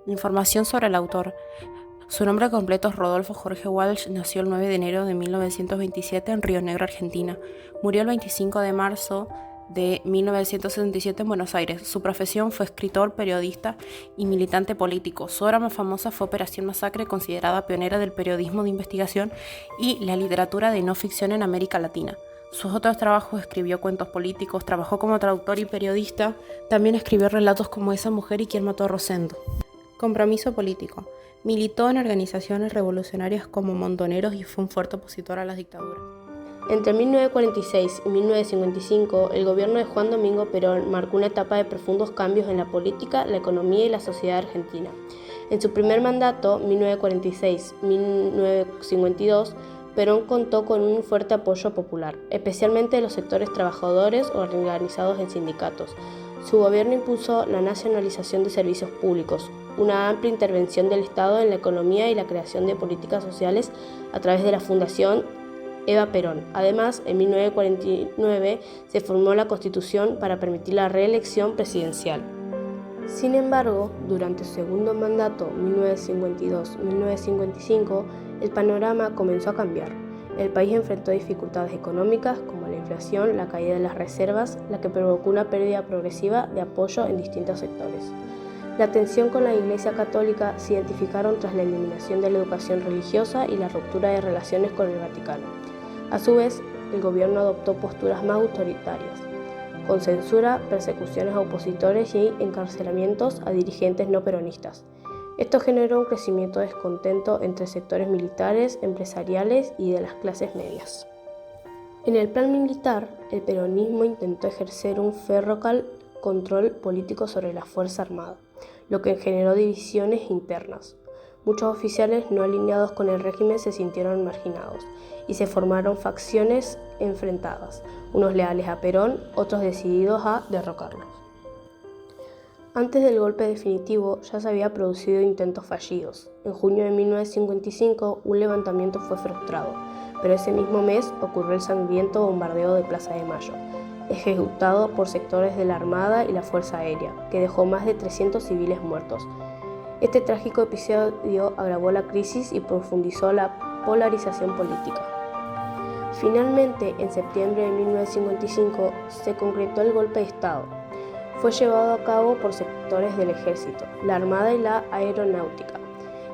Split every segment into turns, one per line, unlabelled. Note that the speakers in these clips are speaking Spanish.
Información sobre el autor. Su nombre completo es Rodolfo Jorge Walsh. Nació el 9 de enero de 1927 en Río Negro, Argentina. Murió el 25 de marzo de 1977 en Buenos Aires. Su profesión fue escritor, periodista y militante político. Su obra más famosa fue Operación Masacre, considerada pionera del periodismo de investigación y la literatura de no ficción en América Latina. Sus otros trabajos: escribió cuentos políticos, trabajó como traductor y periodista. También escribió relatos como Esa mujer y Quién mató a Rosendo. Compromiso político. Militó en organizaciones revolucionarias como Montoneros y fue un fuerte opositor a las dictaduras.
Entre 1946 y 1955, el gobierno de Juan Domingo Perón marcó una etapa de profundos cambios en la política, la economía y la sociedad argentina. En su primer mandato, 1946-1952, Perón contó con un fuerte apoyo popular, especialmente de los sectores trabajadores organizados en sindicatos. Su gobierno impuso la nacionalización de servicios públicos, una amplia intervención del Estado en la economía y la creación de políticas sociales a través de la Fundación Eva Perón. Además, en 1949 se formó la Constitución para permitir la reelección presidencial. Sin embargo, durante su segundo mandato, 1952-1955, el panorama comenzó a cambiar. El país enfrentó dificultades económicas como la inflación, la caída de las reservas, la que provocó una pérdida progresiva de apoyo en distintos sectores. La tensión con la Iglesia Católica se identificaron tras la eliminación de la educación religiosa y la ruptura de relaciones con el Vaticano. A su vez, el gobierno adoptó posturas más autoritarias, con censura, persecuciones a opositores y encarcelamientos a dirigentes no peronistas. Esto generó un crecimiento de descontento entre sectores militares, empresariales y de las clases medias. En el plan militar, el peronismo intentó ejercer un férreo control político sobre la Fuerza Armada, lo que generó divisiones internas. Muchos oficiales no alineados con el régimen se sintieron marginados y se formaron facciones enfrentadas, unos leales a Perón, otros decididos a derrocarlo. Antes del golpe definitivo ya se había producido intentos fallidos. En junio de 1955 un levantamiento fue frustrado, pero ese mismo mes ocurrió el sangriento bombardeo de Plaza de Mayo, ejecutado por sectores de la Armada y la Fuerza Aérea, que dejó más de 300 civiles muertos. Este trágico episodio agravó la crisis y profundizó la polarización política. Finalmente, en septiembre de 1955, se concretó el golpe de Estado. Fue llevado a cabo por sectores del ejército, la Armada y la Aeronáutica,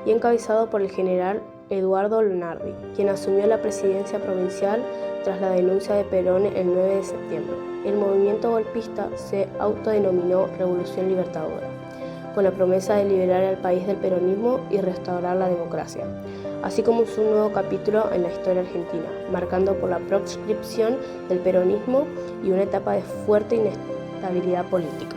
y encabezado por el general Eduardo Lonardi, quien asumió la presidencia provincial tras la denuncia de Perón el 9 de septiembre. El movimiento golpista se autodenominó Revolución Libertadora, con la promesa de liberar al país del peronismo y restaurar la democracia, así como un nuevo capítulo en la historia argentina, marcando por la proscripción del peronismo y una etapa de fuerte inestabilidad política.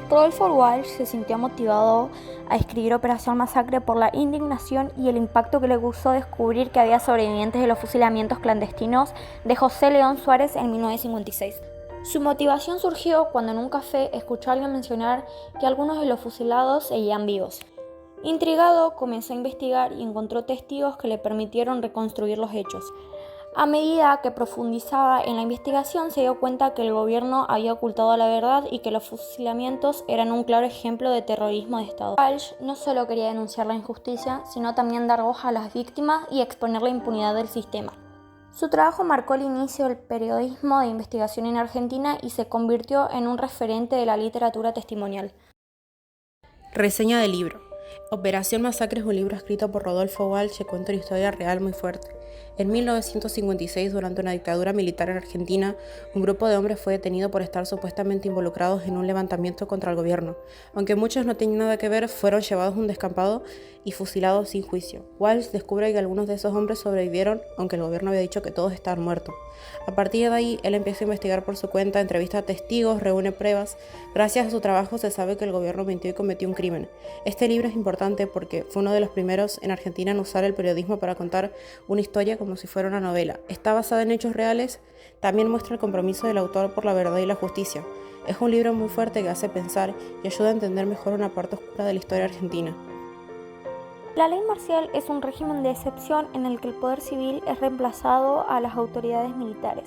Rodolfo Walsh se sintió motivado a escribir Operación Masacre por la indignación y el impacto que le causó descubrir que había sobrevivientes de los fusilamientos clandestinos de José León Suárez en 1956. Su motivación surgió cuando en un café escuchó a alguien mencionar que algunos de los fusilados seguían vivos. Intrigado, comenzó a investigar y encontró testigos que le permitieron reconstruir los hechos. A medida que profundizaba en la investigación, se dio cuenta que el gobierno había ocultado la verdad y que los fusilamientos eran un claro ejemplo de terrorismo de Estado. Walsh no solo quería denunciar la injusticia, sino también dar voz a las víctimas y exponer la impunidad del sistema. Su trabajo marcó el inicio del periodismo de investigación en Argentina y se convirtió en un referente de la literatura testimonial.
Reseña del libro. Operación Masacre es un libro escrito por Rodolfo Walsh que cuenta una historia real muy fuerte. En 1956, durante una dictadura militar en Argentina, un grupo de hombres fue detenido por estar supuestamente involucrados en un levantamiento contra el gobierno. Aunque muchos no tenían nada que ver, fueron llevados a un descampado y fusilados sin juicio. Walsh descubre que algunos de esos hombres sobrevivieron, aunque el gobierno había dicho que todos estaban muertos. A partir de ahí, él empieza a investigar por su cuenta, entrevista a testigos, reúne pruebas. Gracias a su trabajo se sabe que el gobierno mintió y cometió un crimen. Este libro es importante porque fue uno de los primeros en Argentina en usar el periodismo para contar una historia como si fuera una novela. Está basada en hechos reales, también muestra el compromiso del autor por la verdad y la justicia. Es un libro muy fuerte que hace pensar y ayuda a entender mejor una parte oscura de la historia argentina.
La ley marcial es un régimen de excepción en el que el poder civil es reemplazado a las autoridades militares.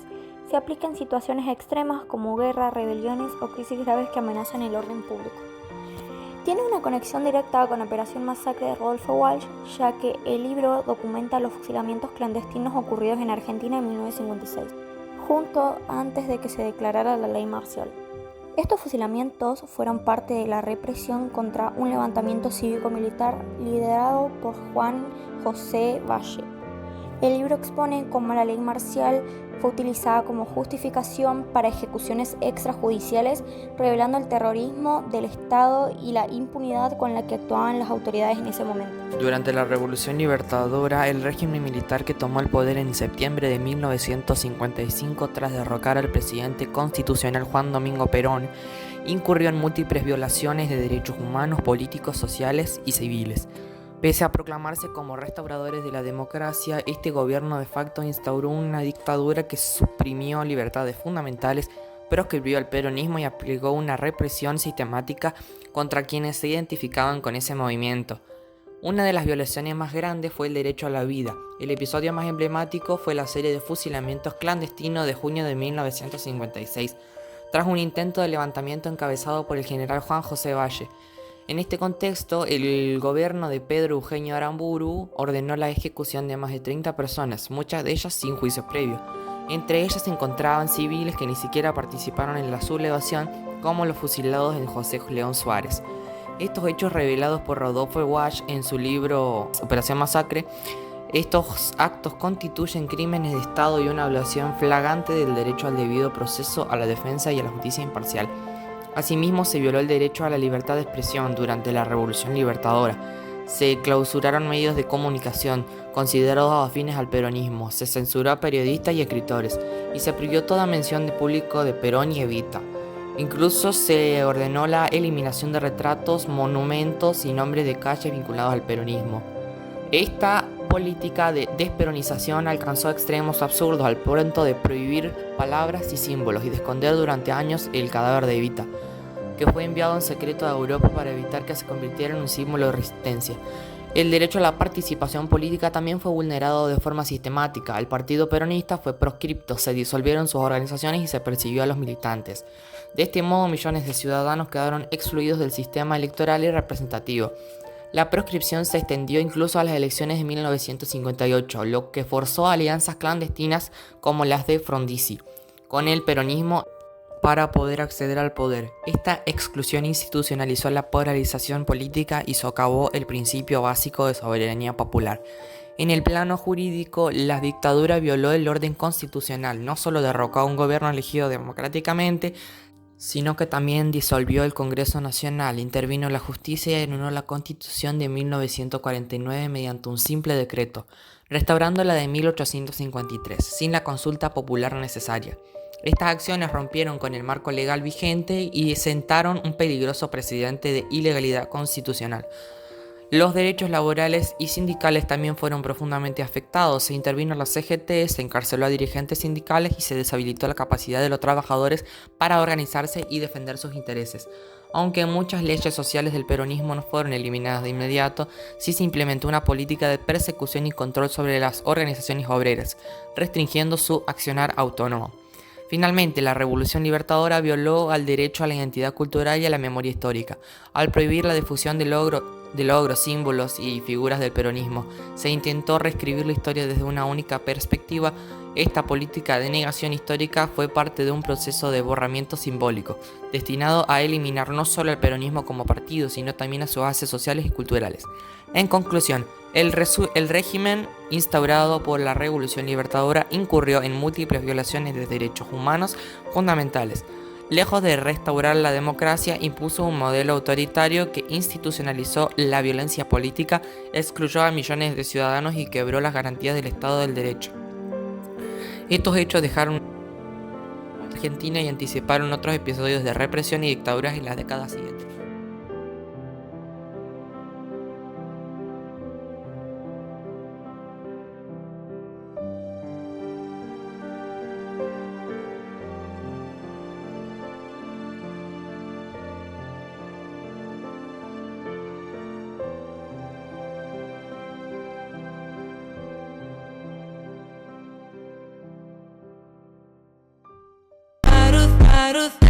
Se aplica en situaciones extremas como guerra, rebeliones o crisis graves que amenazan el orden público. Tiene una conexión directa con Operación Masacre de Rodolfo Walsh, ya que el libro documenta los fusilamientos clandestinos ocurridos en Argentina en 1956, justo antes de que se declarara la ley marcial. Estos fusilamientos fueron parte de la represión contra un levantamiento cívico-militar liderado por Juan José Valle. El libro expone cómo la ley marcial fue utilizada como justificación para ejecuciones extrajudiciales, revelando el terrorismo del Estado y la impunidad con la que actuaban las autoridades en ese momento.
Durante la Revolución Libertadora, el régimen militar que tomó el poder en septiembre de 1955 tras derrocar al presidente constitucional Juan Domingo Perón, incurrió en múltiples violaciones de derechos humanos, políticos, sociales y civiles. Pese a proclamarse como restauradores de la democracia, este gobierno de facto instauró una dictadura que suprimió libertades fundamentales, proscribió el peronismo y aplicó una represión sistemática contra quienes se identificaban con ese movimiento. Una de las violaciones más grandes fue el derecho a la vida. El episodio más emblemático fue la serie de fusilamientos clandestinos de junio de 1956, tras un intento de levantamiento encabezado por el general Juan José Valle. En este contexto, el gobierno de Pedro Eugenio Aramburu ordenó la ejecución de más de 30 personas, muchas de ellas sin juicio previo. Entre ellas se encontraban civiles que ni siquiera participaron en la sublevación, como los fusilados de José León Suárez. Estos hechos revelados por Rodolfo Walsh en su libro Operación Masacre, estos actos constituyen crímenes de Estado y una violación flagrante del derecho al debido proceso, a la defensa y a la justicia imparcial. Asimismo, se violó el derecho a la libertad de expresión durante la Revolución Libertadora. Se clausuraron medios de comunicación considerados afines al peronismo, se censuró a periodistas y escritores, y se prohibió toda mención de público de Perón y Evita. Incluso se ordenó la eliminación de retratos, monumentos y nombres de calles vinculados al peronismo. Esta política de desperonización alcanzó extremos absurdos al punto de prohibir palabras y símbolos y de esconder durante años el cadáver de Evita, que fue enviado en secreto a Europa para evitar que se convirtiera en un símbolo de resistencia. El derecho a la participación política también fue vulnerado de forma sistemática. El partido peronista fue proscripto, se disolvieron sus organizaciones y se persiguió a los militantes. De este modo, millones de ciudadanos quedaron excluidos del sistema electoral y representativo. La proscripción se extendió incluso a las elecciones de 1958, lo que forzó alianzas clandestinas como las de Frondizi con el peronismo para poder acceder al poder. Esta exclusión institucionalizó la polarización política y socavó el principio básico de soberanía popular. En el plano jurídico, la dictadura violó el orden constitucional, no solo derrocó a un gobierno elegido democráticamente, sino que también disolvió el Congreso Nacional, intervino la justicia y anuló la Constitución de 1949 mediante un simple decreto, restaurando la de 1853, sin la consulta popular necesaria. Estas acciones rompieron con el marco legal vigente y sentaron un peligroso precedente de ilegalidad constitucional. Los derechos laborales y sindicales también fueron profundamente afectados. Se intervino la CGT, se encarceló a dirigentes sindicales y se deshabilitó la capacidad de los trabajadores para organizarse y defender sus intereses. Aunque muchas leyes sociales del peronismo no fueron eliminadas de inmediato, sí se implementó una política de persecución y control sobre las organizaciones obreras, restringiendo su accionar autónomo. Finalmente, la Revolución Libertadora violó al derecho a la identidad cultural y a la memoria histórica, al prohibir la difusión de logros, símbolos y figuras del peronismo. Se intentó reescribir la historia desde una única perspectiva. Esta política de negación histórica fue parte de un proceso de borramiento simbólico, destinado a eliminar no solo al peronismo como partido, sino también a sus bases sociales y culturales. En conclusión, el régimen instaurado por la Revolución Libertadora incurrió en múltiples violaciones de derechos humanos fundamentales. Lejos de restaurar la democracia, impuso un modelo autoritario que institucionalizó la violencia política, excluyó a millones de ciudadanos y quebró las garantías del Estado del Derecho. Estos hechos dejaron a Argentina y anticiparon otros episodios de represión y dictaduras en las décadas siguientes.
Out of